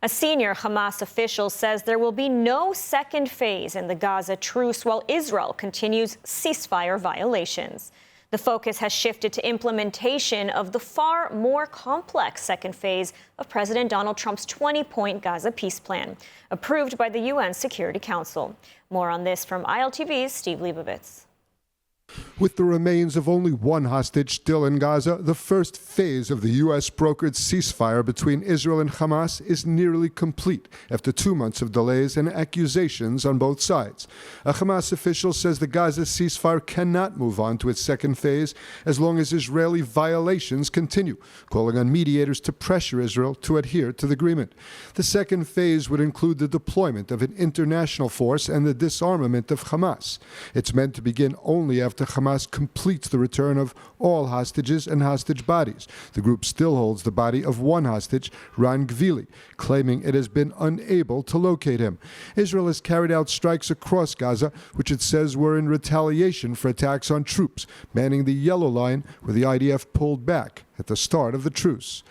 A senior Hamas official says there will be no second phase in the Gaza truce while Israel continues ceasefire violations. The focus has shifted to implementation of the far more complex second phase of President Donald Trump's 20-point Gaza peace plan, approved by the UN Security Council. More on this from ILTV's Steve Leibovitz. With the remains of only one hostage still in Gaza, the first phase of the U.S.-brokered ceasefire between Israel and Hamas is nearly complete after 2 months of delays and accusations on both sides. A Hamas official says the Gaza ceasefire cannot move on to its second phase as long as Israeli violations continue, calling on mediators to pressure Israel to adhere to the agreement. The second phase would include the deployment of an international force and the disarmament of Hamas. It's meant to begin only after Hamas completes the return of all hostages and hostage bodies. The group still holds the body of one hostage, Ran Gvili, claiming it has been unable to locate him. Israel has carried out strikes across Gaza, which it says were in retaliation for attacks on troops manning the Yellow Line, where the IDF pulled back at the start of the truce.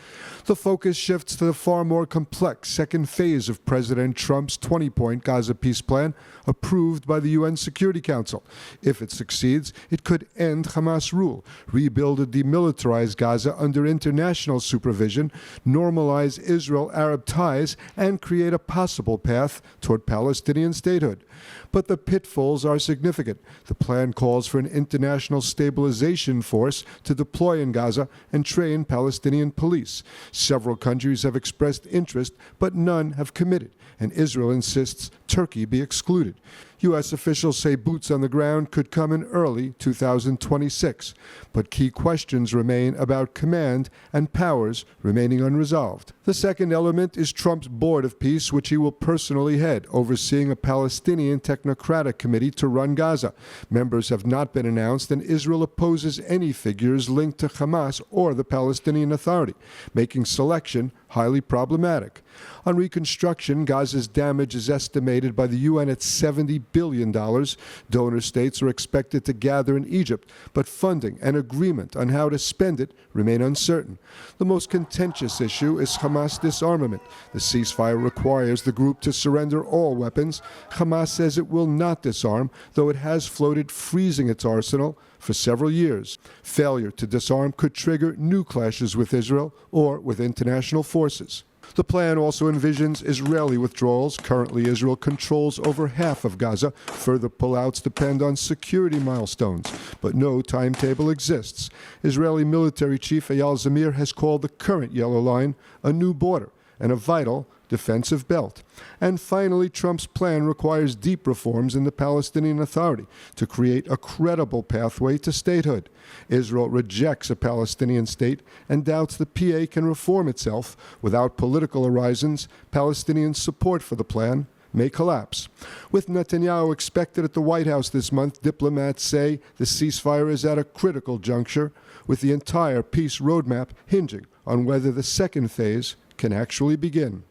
The focus shifts to the far more complex second phase of President Trump's 20-point Gaza peace plan, approved by the UN Security Council. If it succeeds, it could end Hamas rule, rebuild and demilitarize Gaza under international supervision, normalize Israel-Arab ties, and create a possible path toward Palestinian statehood. But the pitfalls are significant. The plan calls for an international stabilization force to deploy in Gaza and train Palestinian police. Several countries have expressed interest, but none have committed, and Israel insists Turkey be excluded. U.S. officials say boots on the ground could come in early 2026, but key questions remain about command and powers remaining unresolved. The second element is Trump's Board of Peace, which he will personally head, overseeing a Palestinian technocratic committee to run Gaza. Members have not been announced, and Israel opposes any figures linked to Hamas or the Palestinian Authority, making selection highly problematic. On reconstruction, Gaza's damage is estimated by the UN at $70 billion. Donor states are expected to gather in Egypt, but funding and agreement on how to spend it remain uncertain. The most contentious issue is Hamas disarmament. The ceasefire requires the group to surrender all weapons. Hamas says it will not disarm, though it has floated freezing its arsenal for several years. Failure to disarm could trigger new clashes with Israel or with international forces. The plan also envisions Israeli withdrawals. Currently, Israel controls over half of Gaza. Further pullouts depend on security milestones, but no timetable exists. Israeli military chief Eyal Zamir has called the current Yellow Line a new border and a vital defensive belt. And finally, Trump's plan requires deep reforms in the Palestinian Authority to create a credible pathway to statehood. Israel rejects a Palestinian state and doubts the PA can reform itself. Without political horizons, Palestinian support for the plan may collapse. With Netanyahu expected at the White House this month, diplomats say the ceasefire is at a critical juncture, with the entire peace roadmap hinging on whether the second phase can actually begin.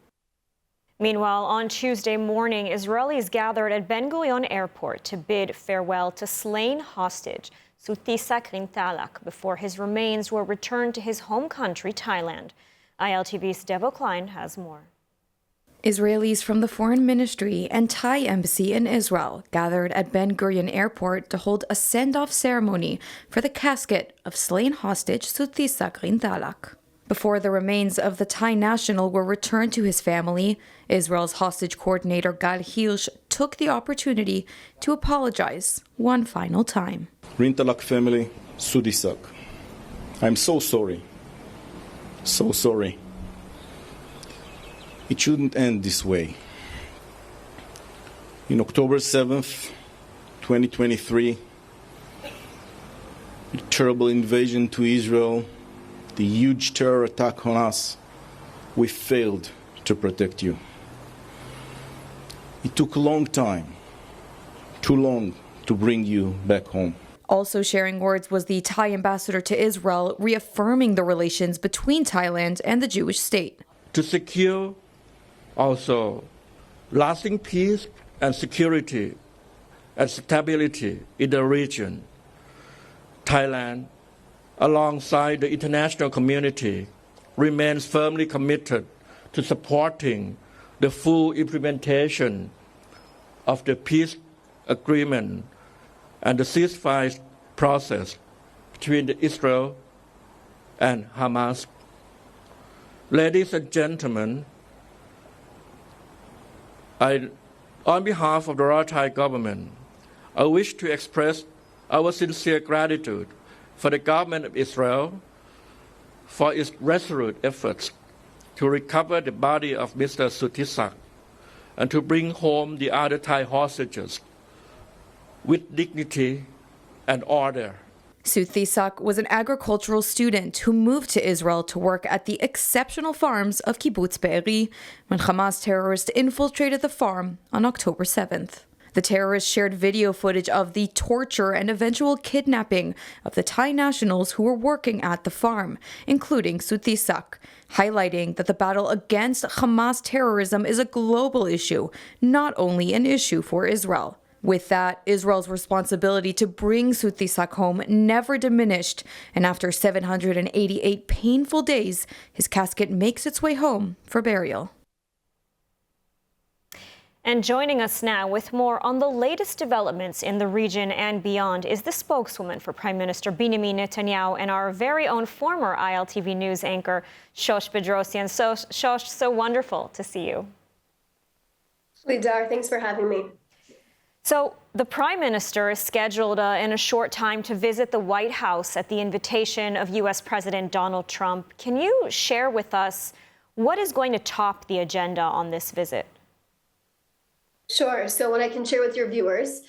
Meanwhile, on Tuesday morning, Israelis gathered at Ben Gurion Airport to bid farewell to slain hostage Sutisa Grintalak before his remains were returned to his home country, Thailand. ILTV's Devo Klein has more. Israelis from the Foreign Ministry and Thai Embassy in Israel gathered at Ben Gurion Airport to hold a send-off ceremony for the casket of slain hostage Sutisa Grintalak. Before the remains of the Thai national were returned to his family, Israel's hostage coordinator Gal Hirsch took the opportunity to apologize one final time. Grintalak family, Sudisak, I'm so sorry. So sorry. It shouldn't end this way. In October 7th, 2023, a terrible invasion to Israel, the huge terror attack on us, we failed to protect you. It took a long time, too long, to bring you back home. Also sharing words was the Thai ambassador to Israel, reaffirming the relations between Thailand and the Jewish state. To secure also lasting peace and security and stability in the region, Thailand, alongside the international community, remains firmly committed to supporting the full implementation of the peace agreement and the ceasefire process between Israel and Hamas. Ladies and gentlemen, on behalf of the Royal Thai government, I wish to express our sincere gratitude for the government of Israel for its resolute efforts to recover the body of Mr. Suthisak and to bring home the other Thai hostages with dignity and order. Suthisak was an agricultural student who moved to Israel to work at the exceptional farms of Kibbutz Be'eri when Hamas terrorists infiltrated the farm on October 7th. The terrorists shared video footage of the torture and eventual kidnapping of the Thai nationals who were working at the farm, including Suthisak, highlighting that the battle against Hamas terrorism is a global issue, not only an issue for Israel. With that, Israel's responsibility to bring Suthisak home never diminished, and after 788 painful days, his casket makes its way home for burial. And joining us now with more on the latest developments in the region and beyond is the spokeswoman for Prime Minister Benjamin Netanyahu and our very own former ILTV news anchor, Shosh Bedrosian. So, Shosh, so wonderful to see you. Lidar, thanks for having me. So the Prime Minister is scheduled in a short time to visit the White House at the invitation of U.S. President Donald Trump. Can you share with us what is going to top the agenda on this visit? Sure. So what I can share with your viewers,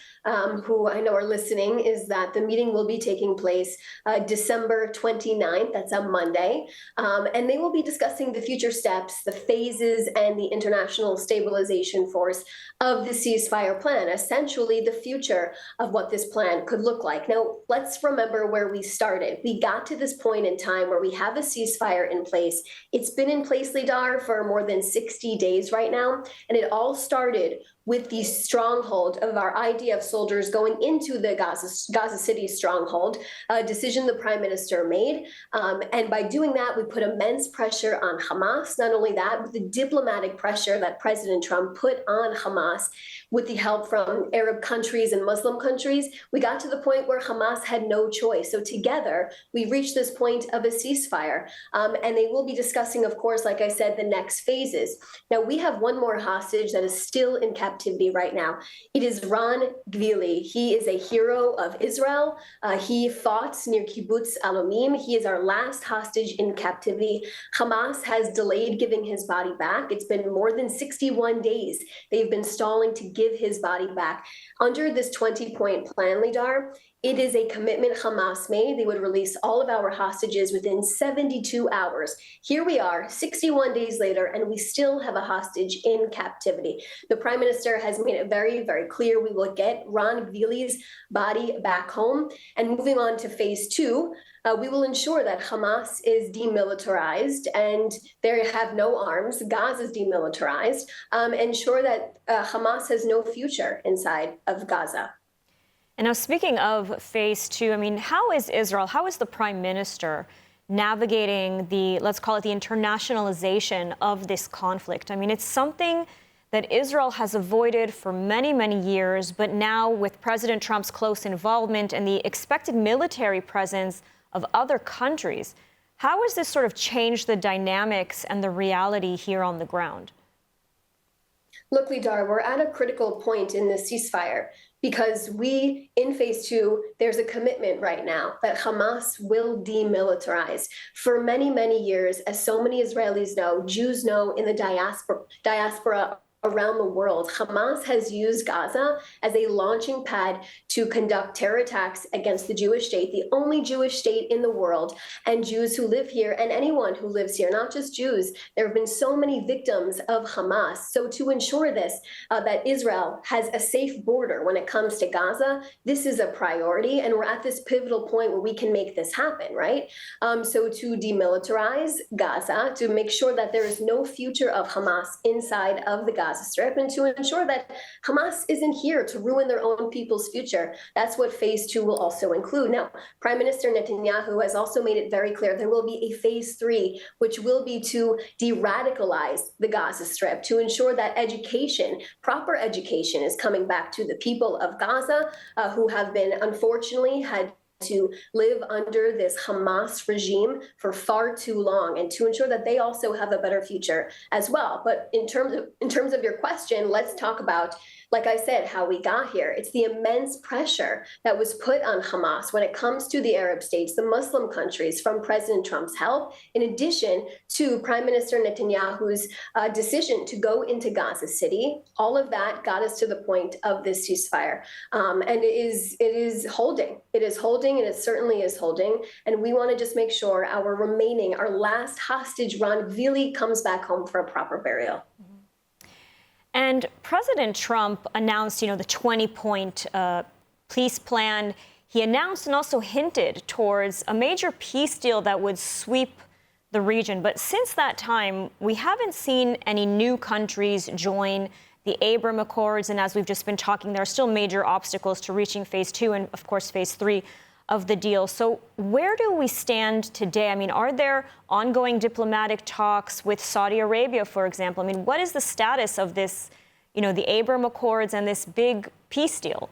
who I know are listening, is that the meeting will be taking place December 29th. That's a Monday. And they will be discussing the future steps, the phases, and the international stabilization force of the ceasefire plan, essentially the future of what this plan could look like. Now, let's remember where we started. We got to this point in time where we have a ceasefire in place. It's been in place, Lidar, for more than 60 days right now. And it all started with the stronghold of our idea of soldiers going into the Gaza City stronghold, a decision the Prime Minister made. And by doing that, we put immense pressure on Hamas. Not only that, but the diplomatic pressure that President Trump put on Hamas with the help from Arab countries and Muslim countries, we got to the point where Hamas had no choice. So together, we reached this point of a ceasefire. And they will be discussing, of course, like I said, the next phases. Now, we have one more hostage that is still in captivity right now. It is Ran Gvili. He is a hero of Israel. He fought near Kibbutz Alomim. He is our last hostage in captivity. Hamas has delayed giving his body back. It's been more than 61 days. They've been stalling to give his body back. Under this 20-point plan, Lidar, it is a commitment Hamas made. They would release all of our hostages within 72 hours. Here we are, 61 days later, and we still have a hostage in captivity. The Prime Minister has made it very, very clear we will get Ran Gvili's body back home. And moving on to phase two, we will ensure that Hamas is demilitarized and they have no arms. Gaza is demilitarized. Ensure that Hamas has no future inside of Gaza. And now, speaking of phase two, I mean, how is the Prime Minister navigating let's call it the internationalization of this conflict? I mean, it's something that Israel has avoided for many, many years, but now with President Trump's close involvement and the expected military presence of other countries, how has this sort of changed the dynamics and the reality here on the ground? Look, Lidar, we're at a critical point in the ceasefire because in phase two, there's a commitment right now that Hamas will demilitarize. For many, many years, as so many Israelis know, Jews know in the diaspora around the world, Hamas has used Gaza as a launching pad to conduct terror attacks against the Jewish state, the only Jewish state in the world, and Jews who live here and anyone who lives here, not just Jews. There have been so many victims of Hamas. So to ensure this, that Israel has a safe border when it comes to Gaza, this is a priority. And we're at this pivotal point where we can make this happen, right? So to demilitarize Gaza, to make sure that there is no future of Hamas inside of the Gaza Gaza Strip and to ensure that Hamas isn't here to ruin their own people's future. That's what phase 2 will also include. Now, Prime Minister Netanyahu has also made it very clear there will be a phase 3, which will be to de-radicalize the Gaza Strip, to ensure that education, proper education, is coming back to the people of Gaza, who have been, unfortunately, had to live under this Hamas regime for far too long, and to ensure that they also have a better future as well. But in terms of your question, let's talk about, like I said, how we got here. It's the immense pressure that was put on Hamas when it comes to the Arab states, the Muslim countries, from President Trump's help, in addition to Prime Minister Netanyahu's decision to go into Gaza City. All of that got us to the point of this ceasefire. And it is holding. It is holding, and it certainly is holding. And we want to just make sure our last hostage, Ron, really comes back home for a proper burial. And President Trump announced, the 20-point peace plan. He announced and also hinted towards a major peace deal that would sweep the region. But since that time, we haven't seen any new countries join the Abraham Accords. And as we've just been talking, there are still major obstacles to reaching phase 2 and, of course, phase 3 of the deal. So where do we stand today? I mean, are there ongoing diplomatic talks with Saudi Arabia, for example? I mean, what is the status of this, the Abraham Accords and this big peace deal?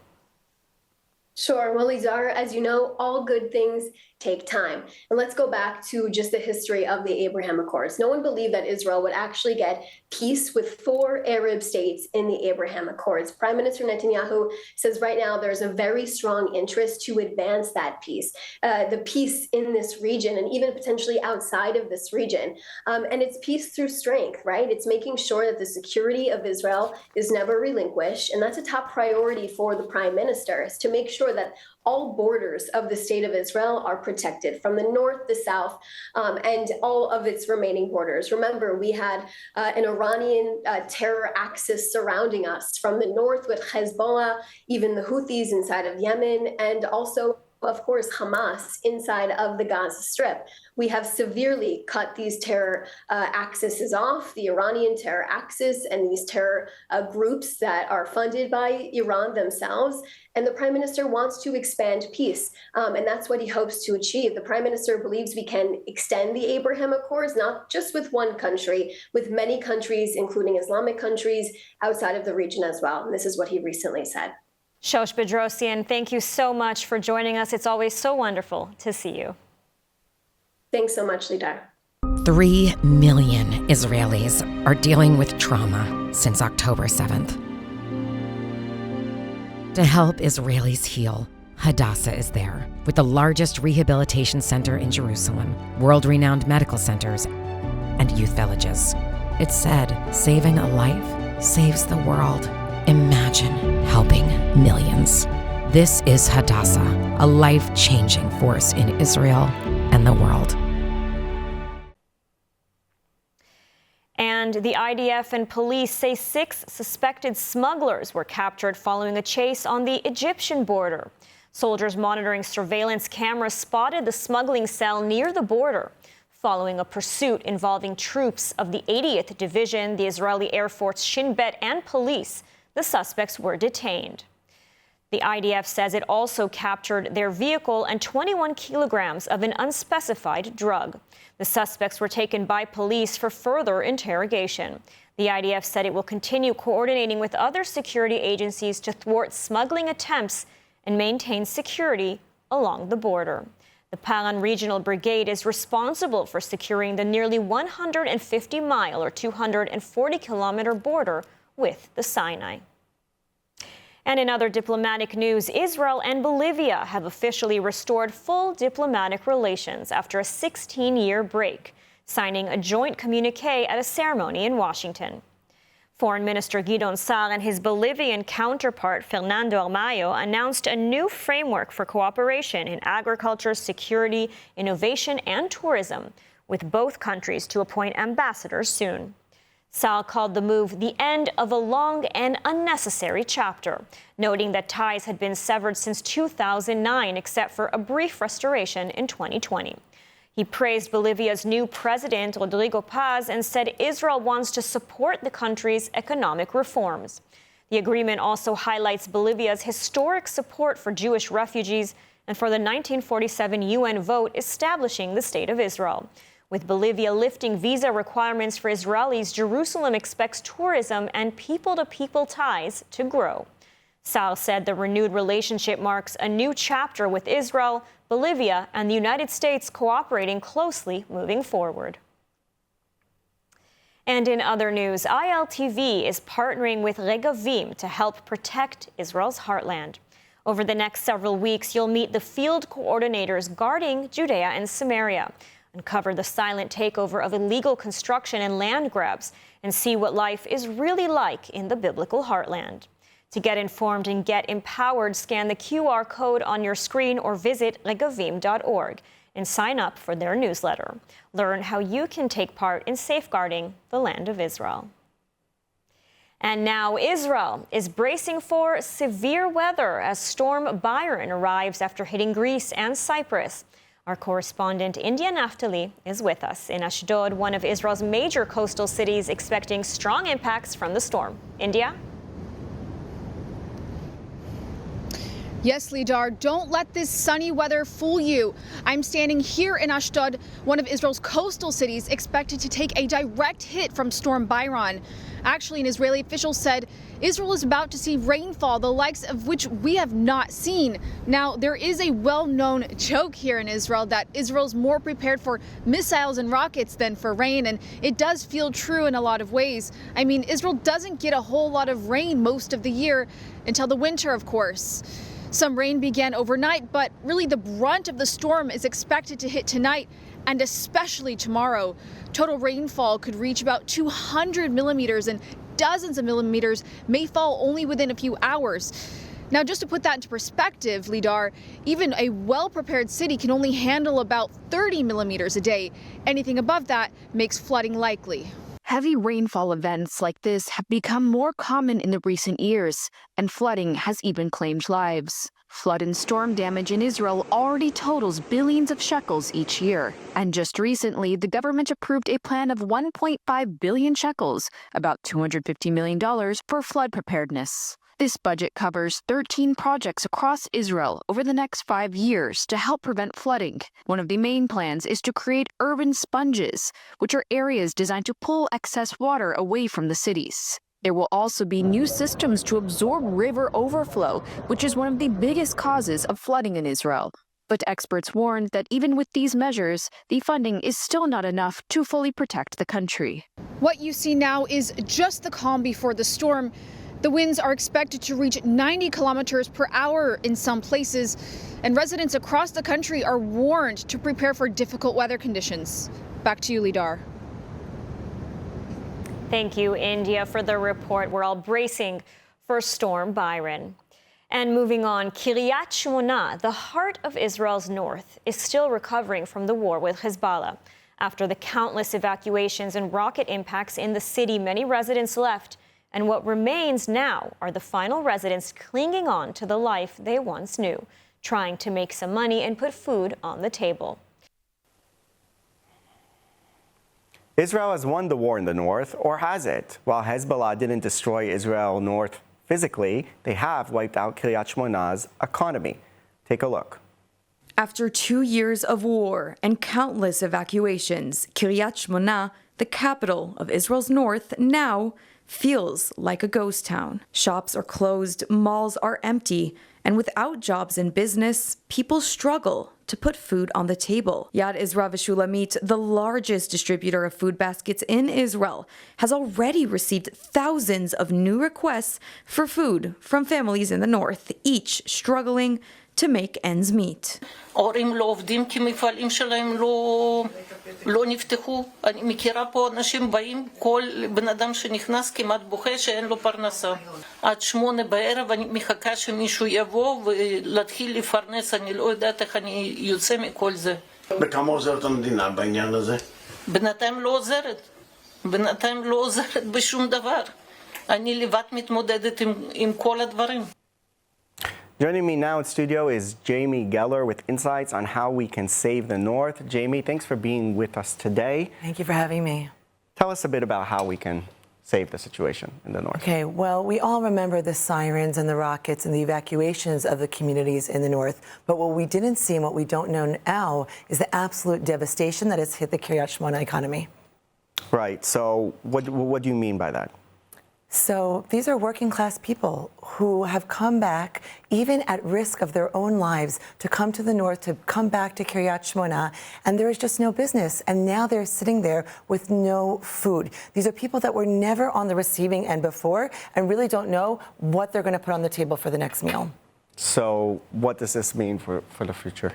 Sure. Well, Lizar, as you know, all good things take time. And let's go back to just the history of the Abraham Accords. No one believed that Israel would actually get peace with 4 Arab states in the Abraham Accords. Prime Minister Netanyahu says right now there's a very strong interest to advance that peace, the peace in this region and even potentially outside of this region. And it's peace through strength, right? It's making sure that the security of Israel is never relinquished. And that's a top priority for the prime minister, is to make sure that all borders of the state of Israel are protected from the north, the south, and all of its remaining borders. Remember, we had an Iranian terror axis surrounding us from the north with Hezbollah, even the Houthis inside of Yemen, and also, of course, Hamas inside of the Gaza Strip. We have severely cut these terror axes off, the Iranian terror axis and these terror groups that are funded by Iran themselves. And the prime minister wants to expand peace. And that's what he hopes to achieve. The prime minister believes we can extend the Abraham Accords, not just with one country, with many countries, including Islamic countries outside of the region as well. And this is what he recently said. Shosh Bedrosian, thank you so much for joining us. It's always so wonderful to see you. Thanks so much, Lidar. 3 million Israelis are dealing with trauma since October 7th. To help Israelis heal, Hadassah is there, with the largest rehabilitation center in Jerusalem, world-renowned medical centers, and youth villages. It's said, saving a life saves the world. Imagine helping millions. This is Hadassah, a life-changing force in Israel and the world. And the IDF and police say 6 suspected smugglers were captured following a chase on the Egyptian border. Soldiers monitoring surveillance cameras spotted the smuggling cell near the border. Following a pursuit involving troops of the 80th Division, the Israeli Air Force, Shin Bet, and police, the suspects were detained. The IDF says it also captured their vehicle and 21 kilograms of an unspecified drug. The suspects were taken by police for further interrogation. The IDF said it will continue coordinating with other security agencies to thwart smuggling attempts and maintain security along the border. The Paran Regional Brigade is responsible for securing the nearly 150-mile or 240-kilometer border with the Sinai. And in other diplomatic news, Israel and Bolivia have officially restored full diplomatic relations after a 16-year break, signing a joint communique at a ceremony in Washington. Foreign Minister Gideon Sa'ar and his Bolivian counterpart Fernando Armayo announced a new framework for cooperation in agriculture, security, innovation, and tourism, with both countries to appoint ambassadors soon. Sa'ar called the move the end of a long and unnecessary chapter, noting that ties had been severed since 2009, except for a brief restoration in 2020. He praised Bolivia's new president, Rodrigo Paz, and said Israel wants to support the country's economic reforms. The agreement also highlights Bolivia's historic support for Jewish refugees and for the 1947 UN vote establishing the State of Israel. With Bolivia lifting visa requirements for Israelis, Jerusalem expects tourism and people-to-people ties to grow. Sal said the renewed relationship marks a new chapter with Israel, Bolivia, and the United States cooperating closely moving forward. And in other news, ILTV is partnering with Regavim to help protect Israel's heartland. Over the next several weeks, you'll meet the field coordinators guarding Judea and Samaria, uncover the silent takeover of illegal construction and land grabs, and see what life is really like in the biblical heartland. To get informed and get empowered, scan the QR code on your screen or visit regavim.org and sign up for their newsletter. Learn how you can take part in safeguarding the land of Israel. And now Israel is bracing for severe weather as Storm Byron arrives after hitting Greece and Cyprus. Our correspondent India Naftali is with us in Ashdod, one of Israel's major coastal cities, expecting strong impacts from the storm. India? Yes, Lidar, don't let this sunny weather fool you. I'm standing here in Ashdod, one of Israel's coastal cities, expected to take a direct hit from Storm Byron. Actually, an Israeli official said Israel is about to see rainfall, the likes of which we have not seen. Now, there is a well-known joke here in Israel that Israel's more prepared for missiles and rockets than for rain, and it does feel true in a lot of ways. I mean, Israel doesn't get a whole lot of rain most of the year until the winter, of course. Some rain began overnight, but really the brunt of the storm is expected to hit tonight and especially tomorrow. Total rainfall could reach about 200 millimeters, and dozens of millimeters may fall only within a few hours. Now, just to put that into perspective, Lidar, even a well-prepared city can only handle about 30 millimeters a day. Anything above that makes flooding likely. Heavy rainfall events like this have become more common in the recent years, and flooding has even claimed lives. Flood and storm damage in Israel already totals billions of shekels each year. And just recently, the government approved a plan of 1.5 billion shekels, about $250 million, for flood preparedness. This budget covers 13 projects across Israel over the next 5 years to help prevent flooding. One of the main plans is to create urban sponges, which are areas designed to pull excess water away from the cities. There will also be new systems to absorb river overflow, which is one of the biggest causes of flooding in Israel. But experts warned that even with these measures, the funding is still not enough to fully protect the country. What you see now is just the calm before the storm. The winds are expected to reach 90 kilometers per hour in some places, and residents across the country are warned to prepare for difficult weather conditions. Back to you, Lidar. Thank you, India, for the report. We're all bracing for Storm Byron. And moving on, Kiryat Shmona, the heart of Israel's north, is still recovering from the war with Hezbollah. After the countless evacuations and rocket impacts in the city, many residents left. And what remains now are the final residents clinging on to the life they once knew, trying to make some money and put food on the table. Israel has won the war in the north, or has it? While Hezbollah didn't destroy Israel north physically, they have wiped out Kiryat Shmona's economy. Take a look. After 2 years of war and countless evacuations, Kiryat Shmona, the capital of Israel's north, now feels like a ghost town. Shops are closed, malls are empty, and without jobs in business, people struggle to put food on the table. Yad Ezra Shulamit, the largest distributor of food baskets in Israel, has already received thousands of new requests for food from families in the north, each struggling to make ends meet. ההורים לא עובדים כי מפעלים שלהם לא נפתחו. אני מכירה פה אנשים באים, כל בן אדם שנכנס כמעט בוכה שאין לו פרנסה. עד 8 בערב אני מחכה שמישהו יבוא ולהתחיל לפרנס, אני לא יודעת איך אני יוצא מכל זה. בכמה עוזרת המדינה בעניין הזה? בינתיים לא עוזרת. בינתיים לא עוזרת בשום דבר. אני לבד מתמודדת עם כל הדברים. Joining me now in studio is Jamie Geller with insights on how we can save the North. Jamie, thanks for being with us today. Thank you for having me. Tell us a bit about how we can save the situation in the North. Okay, well, we all remember the sirens and the rockets and the evacuations of the communities in the North. But what we didn't see and what we don't know now is the absolute devastation that has hit the Kiryat Shmona economy. Right. So what do you mean by that? So these are working class people who have come back, even at risk of their own lives, to come to the North, to come back to Kiryat Shmona, and there is just no business. And now they're sitting there with no food. These are people that were never on the receiving end before and really don't know what they're going to put on the table for the next meal. So what does this mean for the future?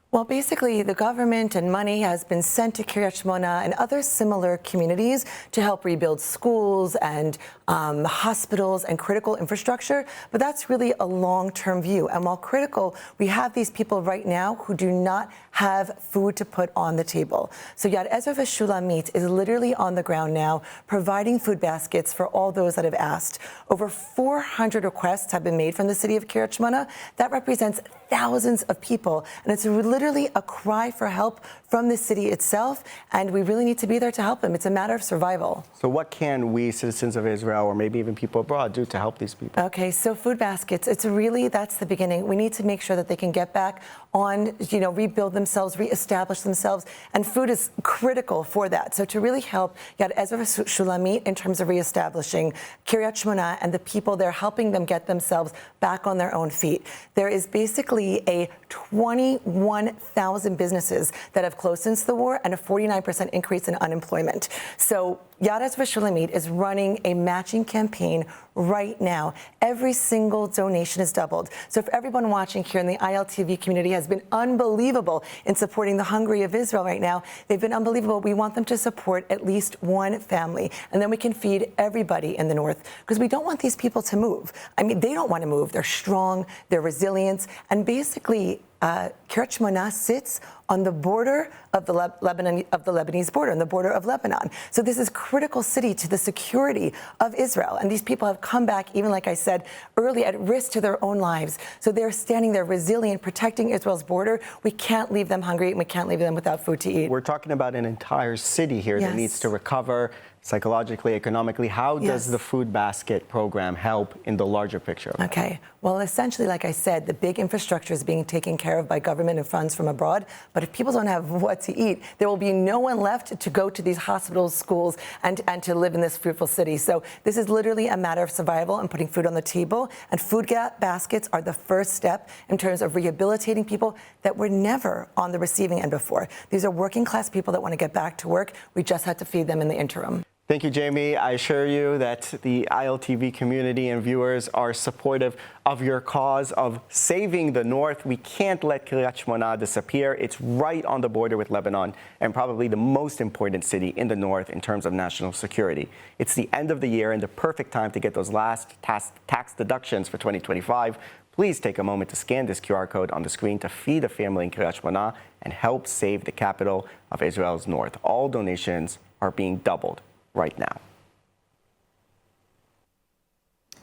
Well, basically, the government and money has been sent to Kiryat Shmona and other similar communities to help rebuild schools and hospitals and critical infrastructure. But that's really a long-term view. And while critical, we have these people right now who do not have food to put on the table. So Yad Ezra Shulamit is literally on the ground now, providing food baskets for all those that have asked. Over 400 requests have been made from the city of Kiryat Shmona. That represents thousands of people. And it's literally a cry for help from the city itself. And we really need to be there to help them. It's a matter of survival. So what can we, citizens of Israel, or maybe even people abroad, do to help these people? Okay, so food baskets, that's the beginning. We need to make sure that they can get back on, rebuild themselves, reestablish themselves. And food is critical for that. So to really help Yad Ezra Shulamit in terms of reestablishing Kiryat Shmona and the people there, helping them get themselves back on their own feet. There is basically a 21,000 businesses that have closed since the war and a 49% increase in unemployment. So Yad Ezra Shulamit is running a matching campaign right now. Every single donation is doubled. So for everyone watching here in the ILTV community has been unbelievable in supporting the hungry of Israel right now. They've been unbelievable. We want them to support at least one family, and then we can feed everybody in the North, because we don't want these people to move. I mean, they don't want to move. They're strong, they're resilient, and basically Kiryat Shmona sits on the border of the Lebanese border, on the border of Lebanon. So this is critical city to the security of Israel. And these people have come back, even like I said early, at risk to their own lives. So they're standing there resilient, protecting Israel's border. We can't leave them hungry, and we can't leave them without food to eat. We're talking about an entire city here that needs to recover psychologically, economically. How does the food basket program help in the larger picture? Okay. Well, essentially, like I said, the big infrastructure is being taken care of by government and funds from abroad. But if people don't have what to eat, there will be no one left to go to these hospitals, schools, and to live in this fruitful city. So this is literally a matter of survival and putting food on the table. And food baskets are the first step in terms of rehabilitating people that were never on the receiving end before. These are working class people that want to get back to work. We just had to feed them in the interim. Thank you, Jamie. I assure you that the ILTV community and viewers are supportive of your cause of saving the North. We can't let Kiryat Shmona disappear. It's right on the border with Lebanon and probably the most important city in the North in terms of national security. It's the end of the year and the perfect time to get those last tax deductions for 2025. Please take a moment to scan this QR code on the screen to feed a family in Kiryat Shmona and help save the capital of Israel's North. All donations are being doubled right now.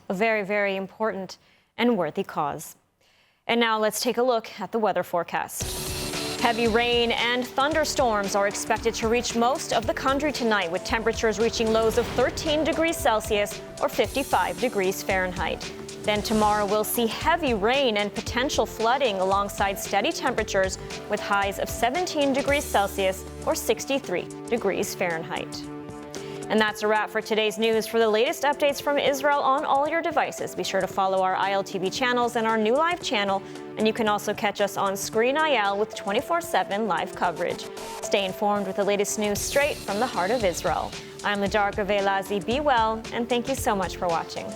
A very, very important and worthy cause. And now let's take a look at the weather forecast. Heavy rain and thunderstorms are expected to reach most of the country tonight, with temperatures reaching lows of 13 degrees Celsius or 55 degrees Fahrenheit. Then tomorrow we'll see heavy rain and potential flooding alongside steady temperatures with highs of 17 degrees Celsius or 63 degrees Fahrenheit. And that's a wrap for today's news. For the latest updates from Israel on all your devices, be sure to follow our ILTV channels and our new live channel. And you can also catch us on Screen IL with 24/7 live coverage. Stay informed with the ladest news straight from the heart of Israel. I'm Ladar Gavelazi. Be well, and thank you so much for watching.